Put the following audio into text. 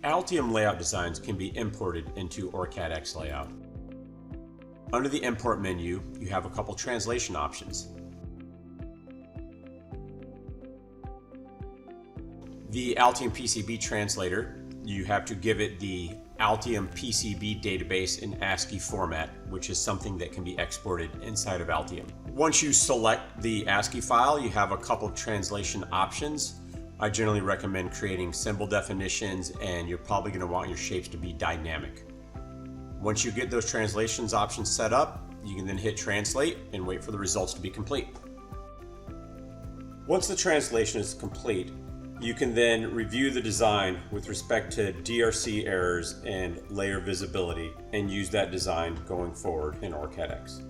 Altium layout designs can be imported into OrCAD X layout. Under the import menu, you have a couple translation options. The Altium PCB translator, you have to give it the Altium PCB database in ASCII format, which is something that can be exported inside of Altium. Once you select the ASCII file, you have a couple of translation options. I generally recommend creating symbol definitions, and you're probably going to want your shapes to be dynamic. Once you get those translations options set up, you can then hit translate and wait for the results to be complete. Once the translation is complete, you can then review the design with respect to DRC errors and layer visibility and use that design going forward in OrCAD X.